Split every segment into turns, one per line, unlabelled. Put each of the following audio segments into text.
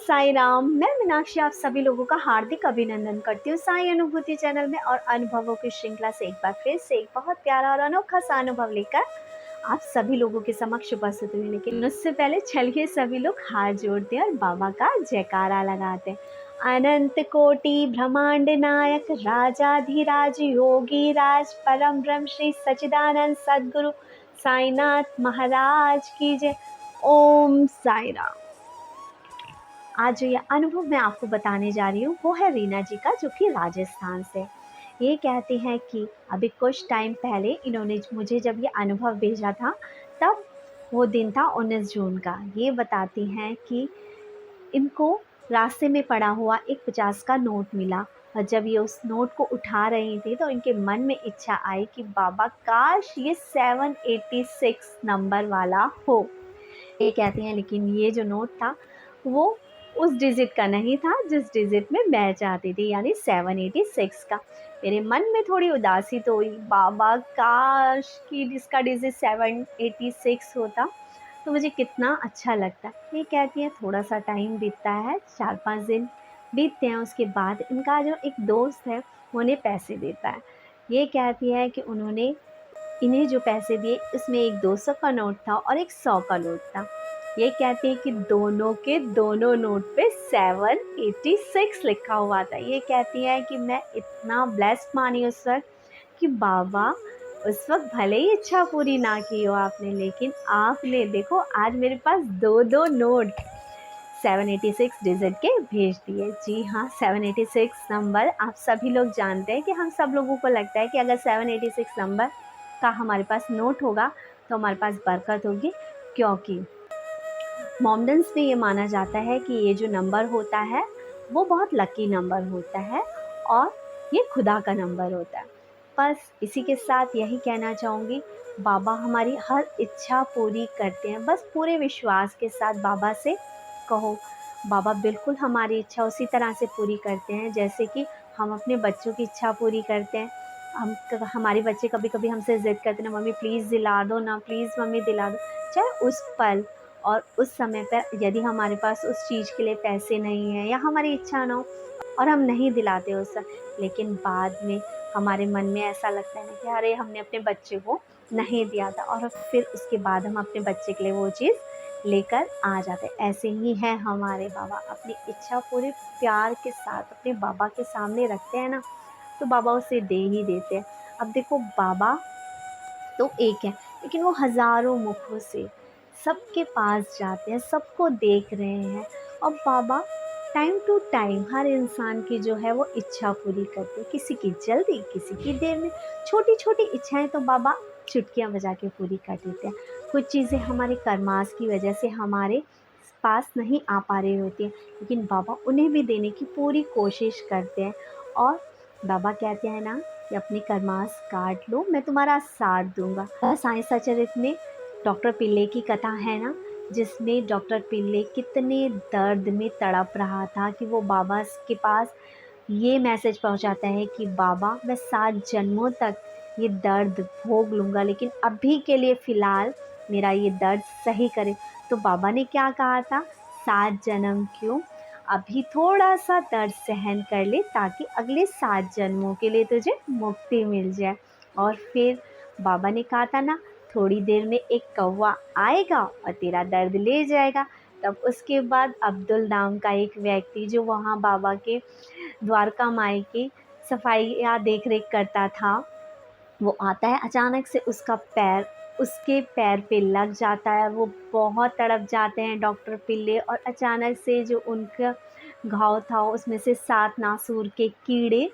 साई राम। मैं मीनाक्षी आप सभी लोगों का हार्दिक अभिनंदन करती हूँ साई अनुभूति चैनल में और अनुभवों की श्रृंखला से एक बार फिर से एक बहुत प्यारा और अनोखा सा अनुभव लेकर आप सभी लोगों के समक्ष उपस्थित हुई। लेकिन उससे पहले चलिए सभी लोग हाथ जोड़ते हैं और बाबा का जयकारा लगाते हैं। अनंत कोटि ब्रह्मांड नायक राजाधिराज योगी राज परम ब्रह्म श्री सच्चिदानंद सद्गुरु साईनाथ महाराज की जय। ओम साई राम। आज जो ये अनुभव मैं आपको बताने जा रही हूँ वो है रीना जी का, जो कि राजस्थान से। ये कहती हैं कि अभी कुछ टाइम पहले इन्होंने मुझे जब ये अनुभव भेजा था, तब वो दिन था 19 जून का। ये बताती हैं कि इनको रास्ते में पड़ा हुआ एक 50 का नोट मिला और जब ये उस नोट को उठा रही थी तो इनके मन में इच्छा आई कि बाबा काश ये 786 नंबर वाला हो। ये कहती हैं लेकिन ये जो नोट था वो उस डिजिट का नहीं था जिस डिजिट में मैं चाहती थी, यानी 786 का। मेरे मन में थोड़ी उदासी तो हुई, बाबा काश कि जिसका डिजिट 786 होता तो मुझे कितना अच्छा लगता। ये कहती है थोड़ा सा टाइम बीतता है, 4-5 दिन बीतते हैं। उसके बाद इनका जो एक दोस्त है वो उन्हें पैसे देता है। ये कहती है कि उन्होंने इन्हें जो पैसे दिए उसमें एक 200 का नोट था और एक 100 का नोट था। ये कहते हैं कि दोनों के दोनों नोट पे 786 लिखा हुआ था। ये कहती है कि मैं इतना ब्लेस्ड मानी उस वक्त कि बाबा उस वक्त भले ही इच्छा पूरी ना की हो आपने, लेकिन आपने देखो आज मेरे पास दो नोट 786 डिजिट के भेज दिए। जी हाँ, 786 नंबर आप सभी लोग जानते हैं कि हम सब लोगों को लगता है कि अगर 786 नंबर का हमारे पास नोट होगा तो हमारे पास बरकत होगी, क्योंकि मोमडन्स में ये माना जाता है कि ये जो नंबर होता है वो बहुत लकी नंबर होता है और ये खुदा का नंबर होता है। बस इसी के साथ यही कहना चाहूँगी, बाबा हमारी हर इच्छा पूरी करते हैं। बस पूरे विश्वास के साथ बाबा से कहो, बाबा बिल्कुल हमारी इच्छा उसी तरह से पूरी करते हैं जैसे कि हम अपने बच्चों की इच्छा पूरी करते हैं। हमारे बच्चे कभी कभी हमसे ज़िद करते हैं, मम्मी प्लीज़ दिला दो ना, प्लीज़ मम्मी दिला दो। चाहे उस पल और उस समय पर यदि हमारे पास उस चीज़ के लिए पैसे नहीं हैं या हमारी इच्छा ना हो और हम नहीं दिलाते उस समय, लेकिन बाद में हमारे मन में ऐसा लगता है ना कि अरे हमने अपने बच्चे को नहीं दिया था, और फिर उसके बाद हम अपने बच्चे के लिए वो चीज़ लेकर आ जाते हैं। ऐसे ही हैं हमारे बाबा, अपनी इच्छा पूरे प्यार के साथ अपने बाबा के सामने रखते हैं ना, तो बाबा उसे दे ही देते हैं। अब देखो, बाबा तो एक है लेकिन वो हज़ारों मुखों से सबके पास जाते हैं, सबको देख रहे हैं। और बाबा टाइम टू टाइम हर इंसान की जो है वो इच्छा पूरी करते हैं, किसी की जल्दी, किसी की देर में। छोटी छोटी इच्छाएं तो बाबा चुटकियां बजा के पूरी कर देते हैं। कुछ चीज़ें हमारे कर्मास की वजह से हमारे पास नहीं आ पा रही होती हैं, लेकिन बाबा उन्हें भी देने की पूरी कोशिश करते हैं। और बाबा कहते हैं ना कि अपनी कर्मास काट लो, मैं तुम्हारा साथ दूंगा। साईं सचरित में डॉक्टर पिल्ले की कथा है ना, जिसमें डॉक्टर पिल्ले कितने दर्द में तड़प रहा था कि वो बाबा के पास ये मैसेज पहुंचाता है कि बाबा मैं 7 जन्मों तक ये दर्द भोग लूँगा, लेकिन अभी के लिए फ़िलहाल मेरा ये दर्द सही करे। तो बाबा ने क्या कहा था, 7 जन्म क्यों, अभी थोड़ा सा दर्द सहन कर ले ताकि अगले 7 जन्मों के लिए तुझे मुक्ति मिल जाए। और फिर बाबा ने कहा था ना, थोड़ी देर में एक कौवा आएगा और तेरा दर्द ले जाएगा। तब उसके बाद अब्दुल नाम का एक व्यक्ति जो वहाँ बाबा के द्वारका माई की सफाई या देख रेख करता था, वो आता है। अचानक से उसके पैर पे लग जाता है। वो बहुत तड़प जाते हैं डॉक्टर पिल्ले, और अचानक से जो उनका घाव था उसमें से 7 नासूर के कीड़े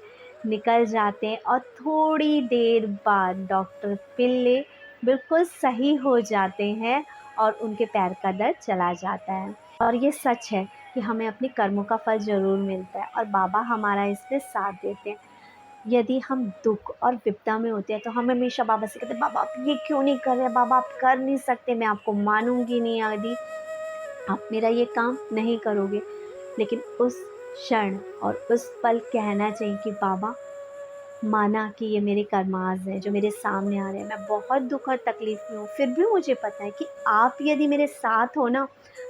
निकल जाते हैं और थोड़ी देर बाद डॉक्टर पिल्ले बिल्कुल सही हो जाते हैं और उनके पैर का दर्द चला जाता है। और ये सच है कि हमें अपने कर्मों का फल ज़रूर मिलता है और बाबा हमारा इसमें साथ देते हैं। यदि हम दुख और विपदा में होते हैं तो हम हमेशा बाबा से कहते हैं, बाबा आप ये क्यों नहीं कर रहे, बाबा आप कर नहीं सकते, मैं आपको मानूंगी नहीं यदि आप मेरा ये काम नहीं करोगे। लेकिन उस क्षण और उस पल कहना चाहिए कि बाबा माना कि ये मेरे कर्माज़ हैं जो मेरे सामने आ रहे हैं, मैं बहुत दुःख और तकलीफ़ में हूँ, फिर भी मुझे पता है कि आप यदि मेरे साथ हो ना,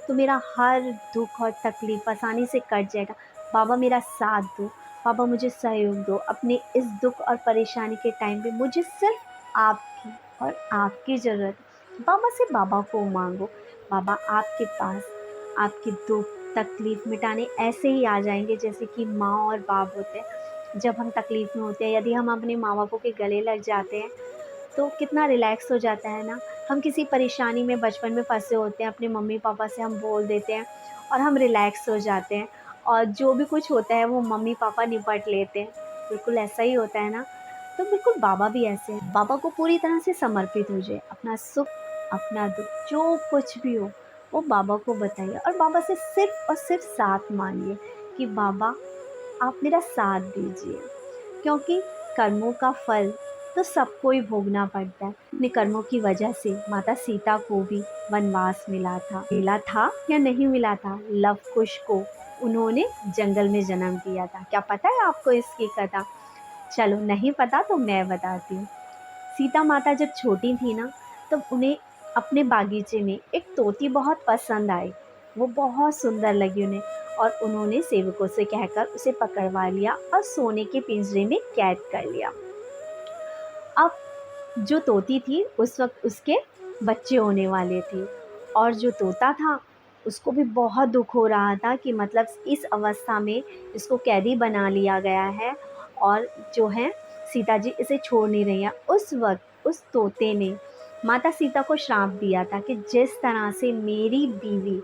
तो मेरा हर दुःख और तकलीफ़ आसानी से कट जाएगा। बाबा मेरा साथ दो, बाबा मुझे सहयोग दो, अपने इस दुःख और परेशानी के टाइम पे मुझे सिर्फ़ आपकी और आपकी ज़रूरत है। बाबा से बाबा को माँगो, बाबा आपके पास आपके दुःख, तकलीफ़ मिटाने ऐसे ही आ जाएँगे जैसे कि माँ और बाप होते हैं। जब हम तकलीफ़ में होते हैं, यदि हम अपने माँ-बापों के गले लग जाते हैं, तो कितना रिलैक्स हो जाता है ना। हम किसी परेशानी में बचपन में फँसे होते हैं, अपने मम्मी-पापा से हम बोल देते हैं और हम रिलैक्स हो जाते हैं और जो भी कुछ होता है वो मम्मी-पापा निपट लेते हैं। बिल्कुल ऐसा ही होता है ना। तो बिल्कुल बाबा भी ऐसे हैं। बाबा को पूरी तरह से समर्पित हो जाइए। अपना सुख, अपना दुःख जो कुछ भी हो, वो बाबा को बताइए और बाबा से सिर्फ़ और सिर्फ़ साथ माँगिए कि बाबा आप मेरा साथ दीजिए। क्योंकि कर्मों का फल तो सबको ही भोगना पड़ता है। अपने कर्मों की वजह से माता सीता को भी वनवास मिला था। मिला था या नहीं मिला था? लव कुश को उन्होंने जंगल में जन्म दिया था। क्या पता है आपको इसकी कथा? चलो नहीं पता तो मैं बताती हूँ। सीता माता जब छोटी थी ना, तब उन्हें अपने बागीचे में एक तोती बहुत पसंद आई। वो बहुत सुंदर लगी उन्हें और उन्होंने सेवकों से कहकर उसे पकड़वा लिया और सोने के पिंजरे में कैद कर लिया। अब जो तोती थी उस वक़्त उसके बच्चे होने वाले थे और जो तोता था उसको भी बहुत दुःख हो रहा था कि मतलब इस अवस्था में इसको कैदी बना लिया गया है और जो है सीता जी इसे छोड़ नहीं रही हैं। उस वक़्त उस तोते ने माता सीता को श्राप दिया था कि जिस तरह से मेरी बीवी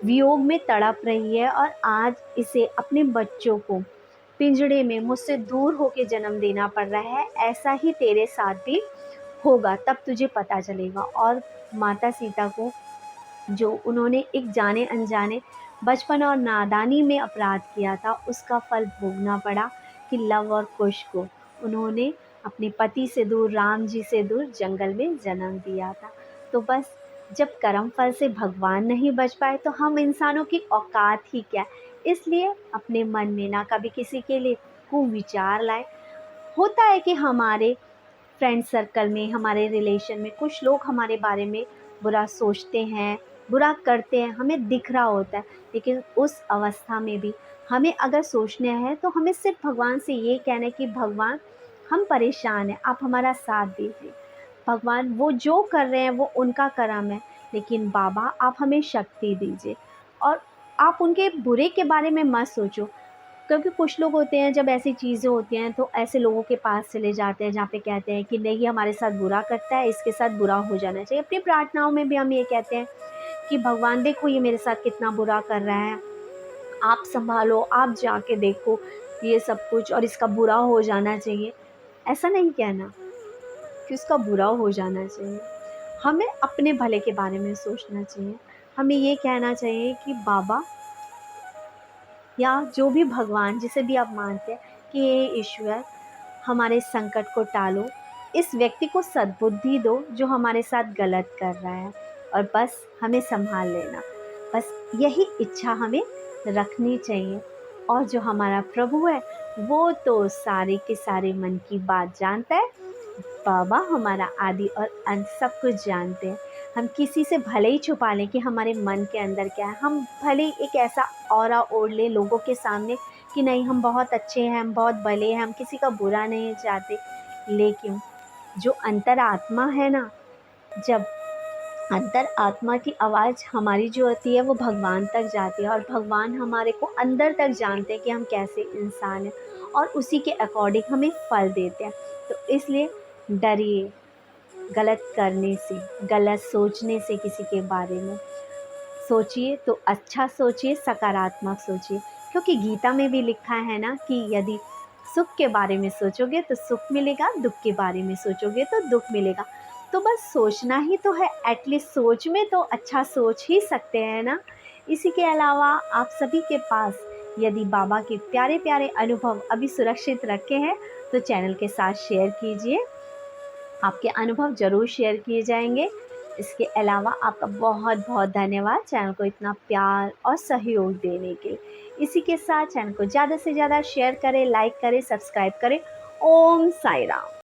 वियोग में तड़प रही है और आज इसे अपने बच्चों को पिंजड़े में मुझसे दूर होके जन्म देना पड़ रहा है, ऐसा ही तेरे साथ भी होगा, तब तुझे पता चलेगा। और माता सीता को जो उन्होंने एक जाने अनजाने बचपन और नादानी में अपराध किया था, उसका फल भोगना पड़ा कि लव और कुश को उन्होंने अपने पति से दूर, राम जी से दूर जंगल में जन्म दिया था। तो बस जब कर्म फल से भगवान नहीं बच पाए तो हम इंसानों की औकात ही क्या। इसलिए अपने मन में ना कभी किसी के लिए कुविचार लाए। होता है कि हमारे फ्रेंड सर्कल में, हमारे रिलेशन में कुछ लोग हमारे बारे में बुरा सोचते हैं, बुरा करते हैं, हमें दिख रहा होता है। लेकिन उस अवस्था में भी हमें अगर सोचना है तो हमें सिर्फ़ भगवान से ये कहना है कि भगवान हम परेशान हैं, आप हमारा साथ दीजिए। भगवान वो जो कर रहे हैं वो उनका कर्म है, लेकिन बाबा आप हमें शक्ति दीजिए और आप उनके बुरे के बारे में मत सोचो। क्योंकि कुछ लोग होते हैं जब ऐसी चीज़ें होती हैं तो ऐसे लोगों के पास चले जाते हैं जहाँ पे कहते हैं कि नहीं ये हमारे साथ बुरा करता है, इसके साथ बुरा हो जाना चाहिए। अपनी प्रार्थनाओं में भी हम ये कहते हैं कि भगवान देखो ये मेरे साथ कितना बुरा कर रहा है, आप सँभालो, आप जाके देखो ये सब कुछ और इसका बुरा हो जाना चाहिए। ऐसा नहीं कहना कि उसका बुरा हो जाना चाहिए। हमें अपने भले के बारे में सोचना चाहिए। हमें ये कहना चाहिए कि बाबा या जो भी भगवान जिसे भी आप मानते हैं कि ये ईश्वर हमारे संकट को टालो, इस व्यक्ति को सद्बुद्धि दो जो हमारे साथ गलत कर रहा है और बस हमें सँभाल लेना। बस यही इच्छा हमें रखनी चाहिए और जो हमारा प्रभु है वो तो सारे के सारे मन की बात जानता है। बाबा हमारा आदि और अंत सब कुछ जानते हैं। हम किसी से भले ही छुपा लें कि हमारे मन के अंदर क्या है, हम भले ही एक ऐसा ऑरा ओढ़ लें लोगों के सामने कि नहीं हम बहुत अच्छे हैं, हम बहुत भले हैं, हम किसी का बुरा नहीं चाहते, लेकिन जो अंतरात्मा है ना, जब अंतर आत्मा की आवाज़ हमारी जो होती है वो भगवान तक जाती है और भगवान हमारे को अंदर तक जानते हैं कि हम कैसे इंसान हैं और उसी के अकॉर्डिंग हमें फल देते हैं। तो इसलिए डरिए गलत करने से, गलत सोचने से किसी के बारे में। सोचिए तो अच्छा सोचिए, सकारात्मक सोचिए, क्योंकि गीता में भी लिखा है ना कि यदि सुख के बारे में सोचोगे तो सुख मिलेगा, दुख के बारे में सोचोगे तो दुख मिलेगा। तो बस सोचना ही तो है, एटलीस्ट सोच में तो अच्छा सोच ही सकते हैं ना। इसी के अलावा आप सभी के पास यदि बाबा के प्यारे प्यारे अनुभव अभी सुरक्षित रखे हैं तो चैनल के साथ शेयर कीजिए। आपके अनुभव ज़रूर शेयर किए जाएंगे। इसके अलावा आपका बहुत बहुत धन्यवाद चैनल को इतना प्यार और सहयोग देने के लिए। इसी के साथ चैनल को ज़्यादा से ज़्यादा शेयर करें, लाइक करें, सब्सक्राइब करें ओम साई राम।